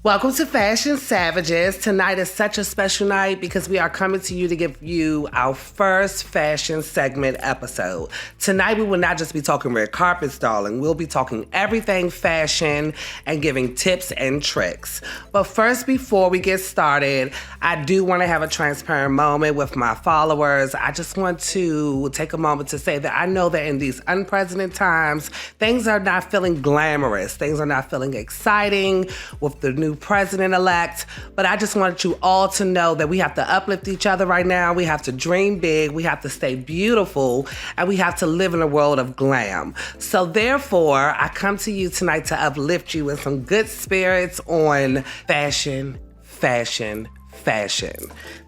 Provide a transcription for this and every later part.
Welcome to Fashion Savages. Tonight is such a special night because we are coming to you to give you our first fashion segment episode. Tonight we will not just be talking red carpets, darling. We'll be talking everything fashion and giving tips and tricks. But first, before we get started, I do want to have a transparent moment with my followers. I just want to take a moment to say that I know that in these unprecedented times, things are not feeling glamorous. Things are not feeling exciting with the new president-elect, but I just wanted you all to know that we have to uplift each other right now. We have to dream big, we have to stay beautiful, and we have to live in a world of glam. So therefore, I come to you tonight to uplift you with some good spirits on fashion, fashion, fashion.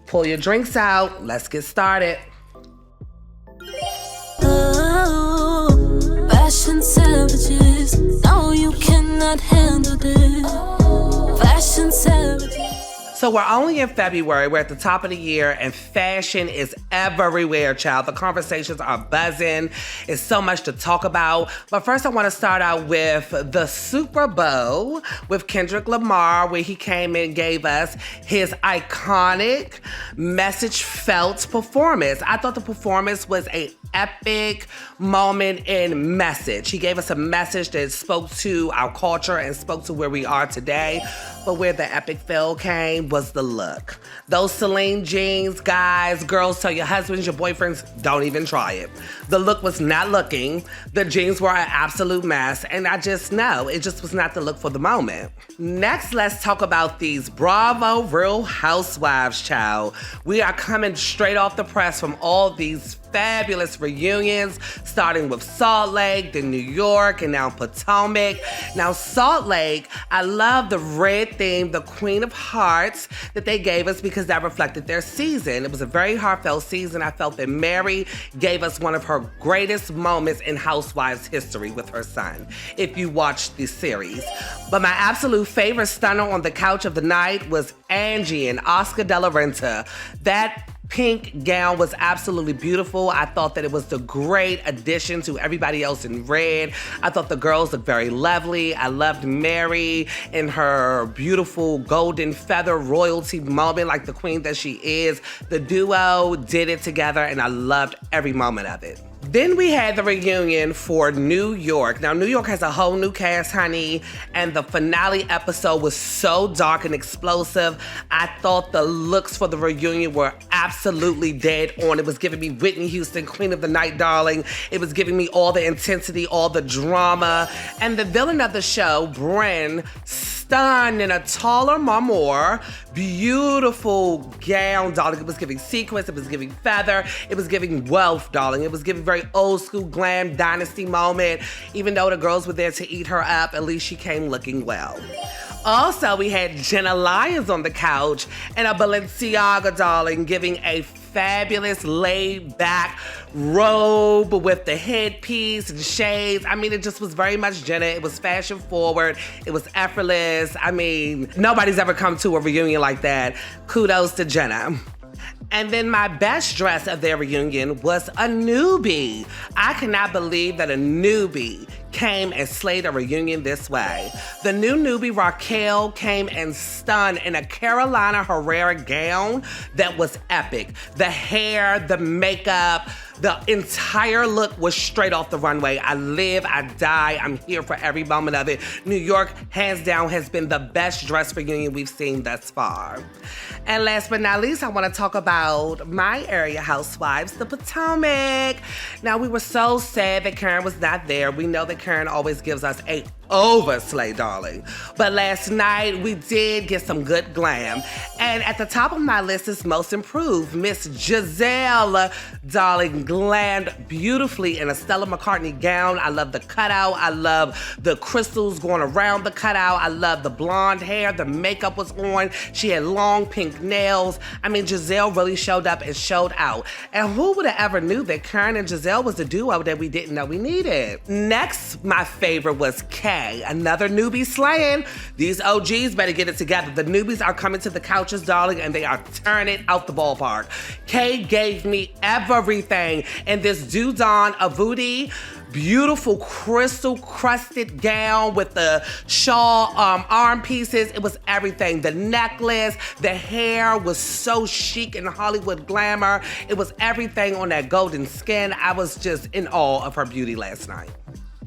Pull your drinks out, let's get started. Oh, fashion savages, no, you cannot handle this. Fashion savages. So we're only in February, we're at the top of the year, and fashion is everywhere, child. The conversations are buzzing. It's so much to talk about. But first I want to start out with the Super Bowl with Kendrick Lamar, where he came and gave us his iconic message-felt performance. I thought the performance was an epic moment in message. He gave us a message that spoke to our culture and spoke to where we are today. But where the epic fail came was the look. Those Celine jeans, guys, girls, tell your husbands, your boyfriends, don't even try it. The look was not looking. The jeans were an absolute mess. And I just know it just was not the look for the moment. Next, let's talk about these Bravo Real Housewives, child. We are coming straight off the press from all these fabulous reunions, starting with Salt Lake, then New York, and now Potomac. Now, Salt Lake, I love the red theme, the Queen of Hearts, that they gave us because that reflected their season. It was a very heartfelt season. I felt that Mary gave us one of her greatest moments in Housewives history with her son, if you watched the series. But my absolute favorite stunner on the couch of the night was Angie and Oscar de la Renta. That pink gown was absolutely beautiful. I thought that it was the great addition to everybody else in red. I thought the girls looked very lovely. I loved Mary in her beautiful golden feather royalty moment, like the queen that she is. The duo did it together, and I loved every moment of it. Then we had the reunion for New York. Now, New York has a whole new cast, honey, and the finale episode was so dark and explosive. I thought the looks for the reunion were absolutely dead on. It was giving me Whitney Houston, Queen of the Night, darling. It was giving me all the intensity, all the drama. And the villain of the show, Bryn, stunned in a taller marmor, beautiful gown, darling. It was giving sequins, it was giving feather, it was giving wealth, darling. It was giving very old school glam dynasty moment. Even though the girls were there to eat her up, at least she came looking well. Also, we had Jenna Lyons on the couch and a Balenciaga, darling, giving a fabulous laid-back robe with the headpiece and shades. I mean, it just was very much Jenna. It was fashion forward. It was effortless. I mean, nobody's ever come to a reunion like that. Kudos to Jenna. And then my best dress of their reunion was a newbie. I cannot believe that a newbie came and slayed a reunion this way. The new newbie, Raquel, came and stunned in a Carolina Herrera gown that was epic. The hair, the makeup, the entire look was straight off the runway. I live, I die, I'm here for every moment of it. New York, hands down, has been the best dress reunion we've seen thus far. And last but not least, I want to talk about my area housewives, the Potomac. Now, we were so sad that Karen was not there. We know that Karen always gives us a overslay, darling. But last night, we did get some good glam. And at the top of my list is Most Improved. Miss Giselle, darling, glammed beautifully in a Stella McCartney gown. I love the cutout. I love the crystals going around the cutout. I love the blonde hair. The makeup was on. She had long pink nails. I mean, Giselle really showed up and showed out. And who would have ever knew that Karen and Giselle was the duo that we didn't know we needed? Next, my favorite was Kay. Another newbie slaying. These OGs better get it together. The newbies are coming to the couches, darling, and they are turning it out the ballpark. Kay gave me everything in this Dudon Avudi beautiful crystal crusted gown with the shawl arm pieces. It was everything. The necklace, the hair was so chic in Hollywood glamour. It was everything on that golden skin. I was just in awe of her beauty last night.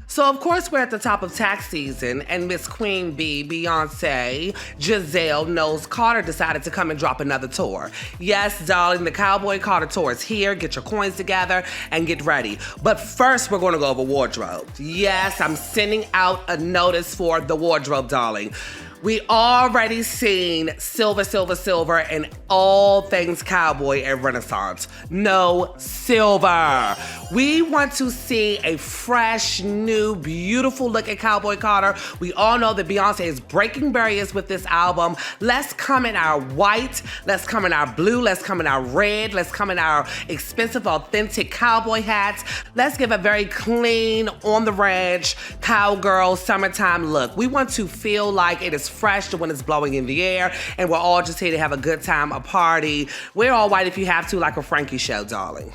So, of course, we're at the top of tax season, and Miss Queen Bee, Beyoncé, Giselle Knowles Carter decided to come and drop another tour. Yes, darling, the Cowboy Carter tour is here. Get your coins together and get ready. But first, we're going to go over wardrobe. Yes, I'm sending out a notice for the wardrobe, darling. We already seen silver, silver, silver, and all things cowboy and Renaissance. No silver. We want to see a fresh, new, beautiful look at Cowboy Carter. We all know that Beyonce is breaking barriers with this album. Let's come in our white. Let's come in our blue. Let's come in our red. Let's come in our expensive, authentic cowboy hats. Let's give a very clean, on the ranch, cowgirl, summertime look. We want to feel like it is fresh, the wind is blowing in the air, and we're all just here to have a good time, a party. Wear all white if you have to, like a Frankie show, darling.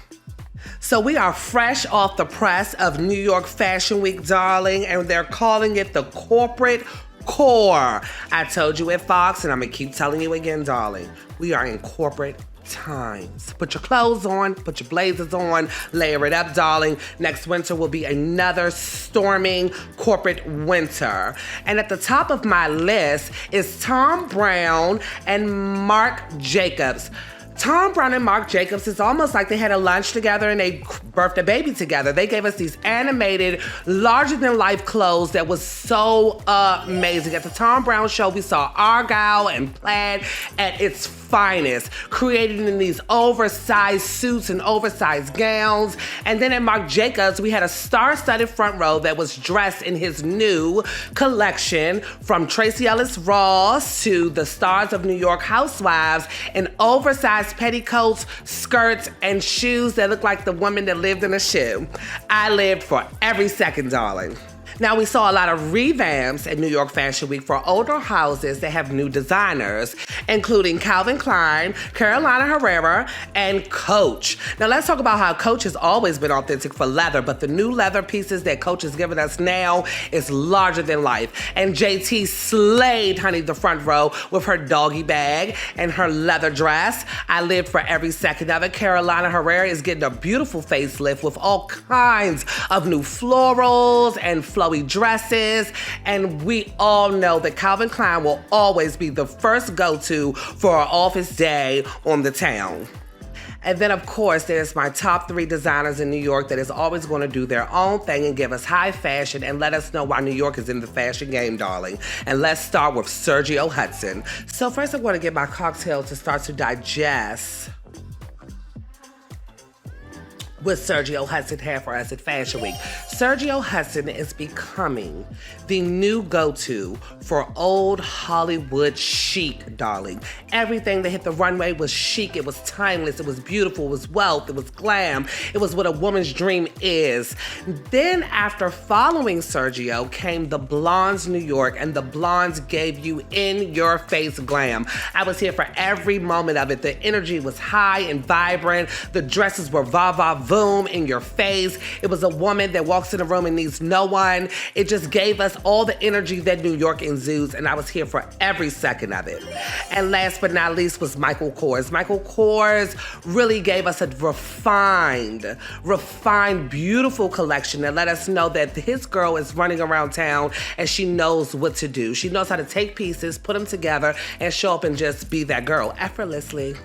So we are fresh off the press of New York Fashion Week, darling, and they're calling it the corporate core. I told you at Fox, and I'm gonna keep telling you again, darling. We are in corporate times. Put your clothes on, put your blazers on, layer it up, darling. Next winter will be another storming corporate winter. And at the top of my list is Thom Browne and Marc Jacobs. Thom Browne and Marc Jacobs, it's almost like they had a lunch together and they birthed a baby together. They gave us these animated, larger-than-life clothes that was so amazing. At the Thom Browne show, we saw Argyle and plaid at its finest, created in these oversized suits and oversized gowns. And then at Marc Jacobs, we had a star-studded front row that was dressed in his new collection, from Tracee Ellis Ross to the stars of New York Housewives, in oversized petticoats, skirts, and shoes that look like the woman that lived in a shoe. I lived for every second, darling. Now, we saw a lot of revamps at New York Fashion Week for older houses that have new designers, including Calvin Klein, Carolina Herrera, and Coach. Now, let's talk about how Coach has always been authentic for leather, but the new leather pieces that Coach is giving us now is larger than life. And JT slayed, honey, the front row with her doggy bag and her leather dress. I lived for every second of it. Carolina Herrera is getting a beautiful facelift with all kinds of new florals and flowy dresses, and we all know that Calvin Klein will always be the first go-to for an office day on the town. And then, of course, there's my top 3 designers in New York that is always going to do their own thing and give us high fashion and let us know why New York is in the fashion game, darling. And let's start with Sergio Hudson. So first, I'm going to get my cocktail to start to digest with Sergio Hudson here for us at Fashion Week. Sergio Hudson is becoming the new go-to for old Hollywood chic, darling. Everything that hit the runway was chic, it was timeless, it was beautiful, it was wealth, it was glam, it was what a woman's dream is. Then after following Sergio came the Blondes New York, and the Blondes gave you in-your-face glam. I was here for every moment of it. The energy was high and vibrant. The dresses were va-va-voom in your face. It was a woman that walks in a room and needs no one. It just gave us all the energy that New York exudes, and I was here for every second of it. And last but not least was Michael Kors. Michael Kors really gave us a refined, beautiful collection that let us know that his girl is running around town and she knows what to do. She knows how to take pieces, put them together, and show up and just be that girl effortlessly.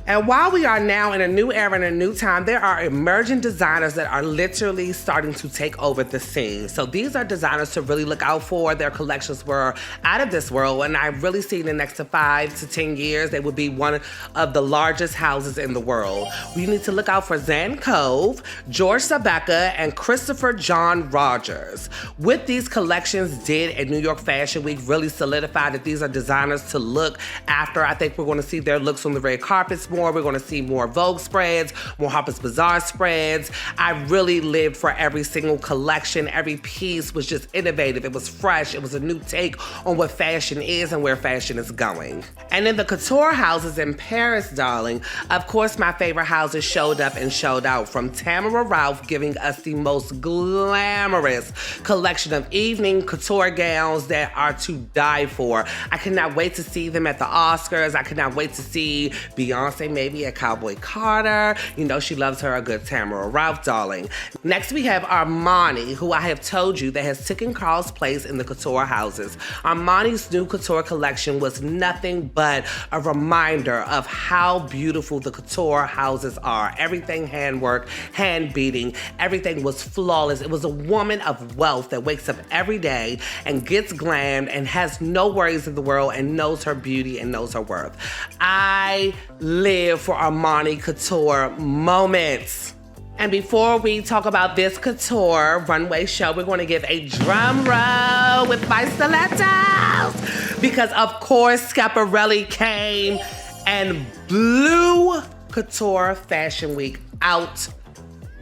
And while we are now in a new era and a new time, there are emerging designers that are literally starting to take over the scene. So these are designers to really look out for. Their collections were out of this world, and I really see in the next 5 to 10 years, they will be one of the largest houses in the world. We need to look out for Zan Cove, George Sabeka, and Christopher John Rogers. With these collections did at New York Fashion Week really solidify that these are designers to look after. I think we're going to see their looks on the red carpets more. We're going to see more Vogue spreads, more Harper's Bazaar spreads. I really lived for every single collection. Every piece was just innovative. It was fresh. It was a new take on what fashion is and where fashion is going. And in the couture houses in Paris, darling, of course my favorite houses showed up and showed out, from Tamara Ralph giving us the most glamorous collection of evening couture gowns that are to die for. I cannot wait to see them at the Oscars. I cannot wait to see Beyoncé maybe at Cowboy Carter. You know she loves her a good Tamara Ralph, darling. Next we have Armani, who I have told you that has taken Carl's place in the couture houses. Armani's new couture collection was nothing but a reminder of how beautiful the couture houses are. Everything handwork, hand beating, everything was flawless. It was a woman of wealth that wakes up every day and gets glammed and has no worries in the world and knows her beauty and knows her worth. I live for Armani couture moments. And before we talk about this couture runway show, we're going to give a drum roll with my stilettos, because of course Schiaparelli came and blew Couture Fashion Week out.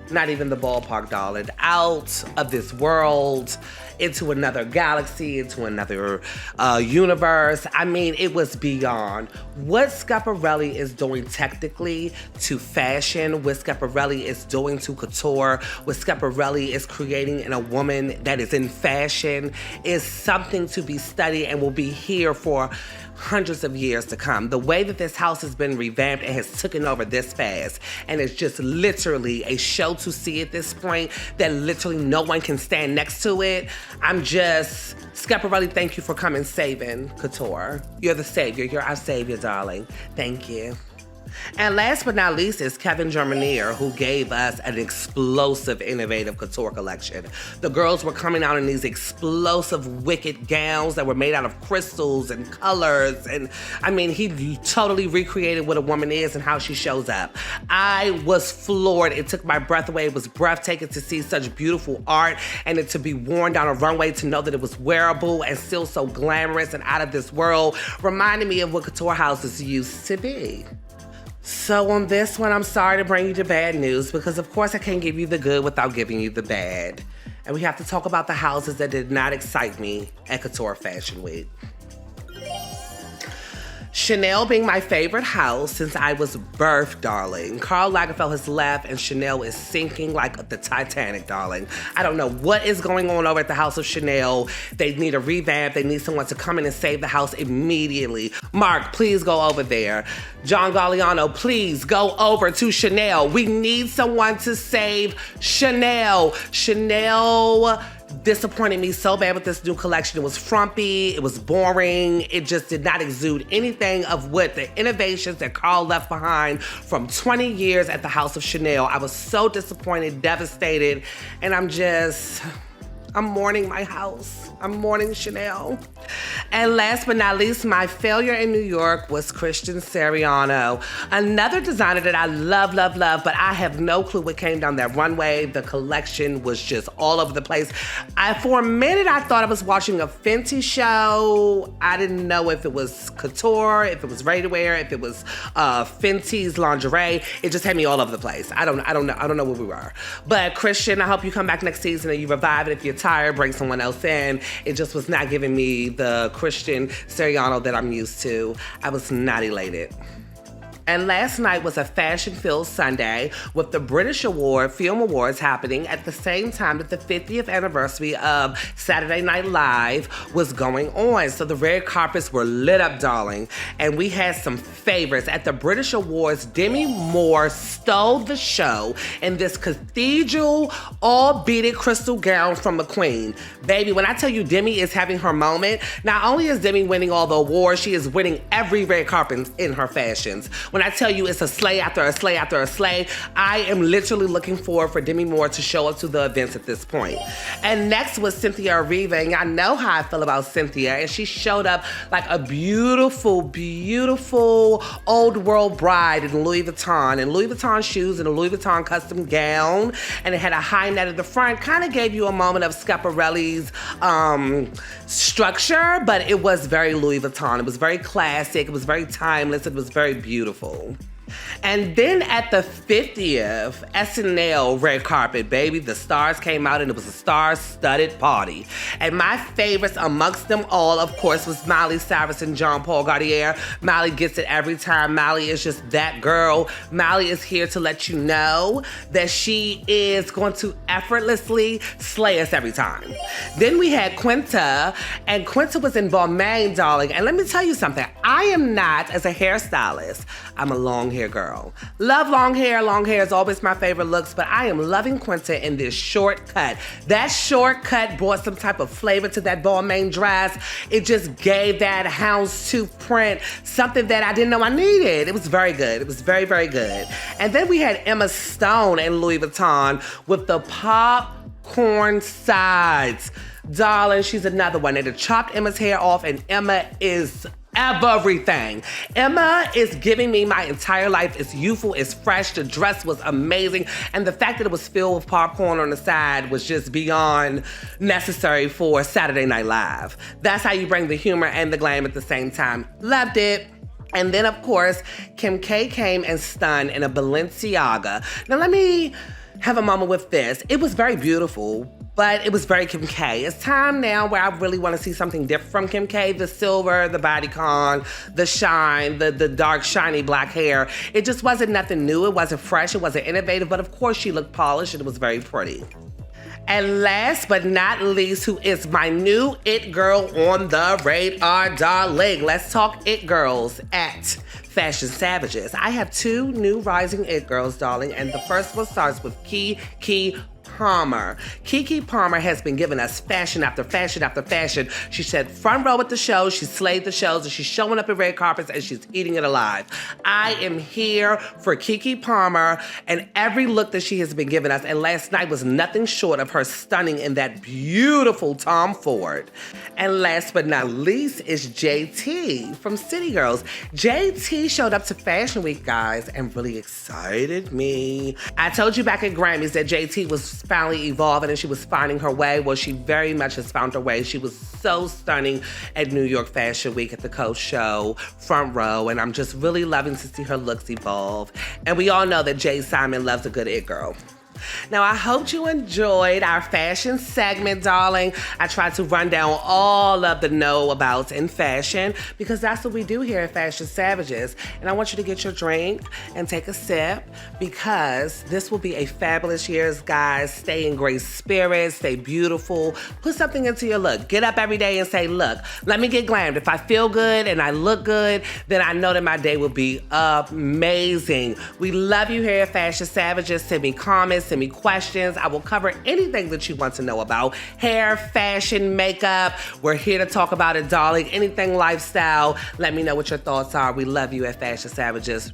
Not even the ballpark, darling. Out of this world, into another galaxy, into another universe. I mean, it was beyond. What Schiaparelli is doing technically to fashion, what Schiaparelli is doing to couture, what Schiaparelli is creating in a woman that is in fashion is something to be studied and will be here for hundreds of years to come. The way that this house has been revamped and has taken over this fast, and it's just literally a show to see at this point that literally no one can stand next to it. Schiaparelli, thank you for coming saving couture. You're the savior. You're our savior, darling. Thank you. And last but not least is Kevin Germanier, who gave us an explosive, innovative couture collection. The girls were coming out in these explosive, wicked gowns that were made out of crystals and colors. And I mean, he totally recreated what a woman is and how she shows up. I was floored. It took my breath away. It was breathtaking to see such beautiful art and it to be worn down a runway, to know that it was wearable and still so glamorous and out of this world. Reminded me of what couture houses used to be. So on this one, I'm sorry to bring you the bad news, because of course I can't give you the good without giving you the bad. And we have to talk about the houses that did not excite me at Couture Fashion Week. Chanel being my favorite house since I was birthed, darling. Karl Lagerfeld has left and Chanel is sinking like the Titanic, darling. I don't know what is going on over at the House of Chanel. They need a revamp. They need someone to come in and save the house immediately. Mark, please go over there. John Galliano, please go over to Chanel. We need someone to save Chanel. Chanel disappointed me so bad with this new collection. It was frumpy, it was boring, it just did not exude anything of what the innovations that Karl left behind from 20 years at the House of Chanel. I was so disappointed, devastated, and I'm mourning my house. I'm mourning Chanel. And last but not least, my failure in New York was Christian Siriano. Another designer that I love, but I have no clue what came down that runway. The collection was just all over the place. For a minute, I thought I was watching a Fenty show. I didn't know if it was couture, if it was ready-to-wear, if it was Fenty's lingerie. It just had me all over the place. I don't know where we were. But Christian, I hope you come back next season and you revive it. If you're tired, bring someone else in. It just was not giving me the Christian Siriano that I'm used to. I was not elated. And last night was a fashion-filled Sunday with the British Film Awards happening at the same time that the 50th anniversary of Saturday Night Live was going on. So the red carpets were lit up, darling. And we had some favorites. At the British Awards, Demi Moore stole the show in this cathedral, all-beaded crystal gown from the Queen. Baby, when I tell you Demi is having her moment, not only is Demi winning all the awards, she is winning every red carpet in her fashions. When I tell you it's a slay after a slay after a slay, I am literally looking forward for Demi Moore to show up to the events at this point. And next was Cynthia Erivo, and I know how I feel about Cynthia, and she showed up like a beautiful, beautiful old world bride in Louis Vuitton, and Louis Vuitton shoes and a Louis Vuitton custom gown, and it had a high net at the front. Kind of gave you a moment of Schiaparelli's structure, but it was very Louis Vuitton. It was very classic, it was very timeless, it was very beautiful. And then at the 50th SNL red carpet, baby, the stars came out and it was a star-studded party. And my favorites amongst them all, of course, was Miley Cyrus and Jean Paul Gaultier. Miley gets it every time. Miley is just that girl. Miley is here to let you know that she is going to effortlessly slay us every time. Then we had Quinta, and Quinta was in Balmain, darling. And let me tell you something. I am not, as a hairstylist, I'm a long hair girl. Love long hair. Long hair is always my favorite looks, but I am loving Quinta in this short cut. That short cut brought some type of flavor to that Balmain dress. It just gave that houndstooth print something that I didn't know I needed. It was very good. It was very, very good. And then we had Emma Stone in Louis Vuitton with the popcorn sides. Darling, she's another one. They chopped Emma's hair off, and Emma is everything. Emma is giving me my entire life. It's youthful, it's fresh. The dress was amazing. And the fact that it was filled with popcorn on the side was just beyond necessary for Saturday Night Live. That's how you bring the humor and the glam at the same time. Loved it. And then, of course, Kim K came and stunned in a Balenciaga. Now, let me have a moment with this. It was very beautiful, but it was very Kim K. It's time now where I really want to see something different from Kim K. The silver, the bodycon, the shine, the dark, shiny black hair. It just wasn't nothing new. It wasn't fresh. It wasn't innovative. But of course, she looked polished and it was very pretty. And last but not least, who is my new it girl on the radar, darling. Let's talk it girls at Fashion Savages. I have two new rising it girls, darling, and the first one starts with Keke Palmer. Keke Palmer has been giving us fashion after fashion after fashion. She said front row at the show, she slayed the shows, and she's showing up at red carpets and she's eating it alive. I am here for Keke Palmer and every look that she has been giving us, and last night was nothing short of her stunning in that beautiful Tom Ford. And last but not least is JT from City Girls. JT showed up to Fashion Week, guys, and really excited me. I told you back at Grammys that JT was finally evolving and she was finding her way. Well, she very much has found her way. She was so stunning at New York Fashion Week at the Coast Show, front row, and I'm just really loving to see her looks evolve. And we all know that Jay Simon loves a good it girl. Now, I hope you enjoyed our fashion segment, darling. I tried to run down all of the know-abouts in fashion because that's what we do here at Fashion Savages. And I want you to get your drink and take a sip because this will be a fabulous year, guys. Stay in great spirits, stay beautiful. Put something into your look. Get up every day and say, look, let me get glammed. If I feel good and I look good, then I know that my day will be amazing. We love you here at Fashion Savages. Send me comments, send me questions. I will cover anything that you want to know about. Hair, fashion, makeup. We're here to talk about it, darling. Anything lifestyle. Let me know what your thoughts are. We love you at Fashion Savages.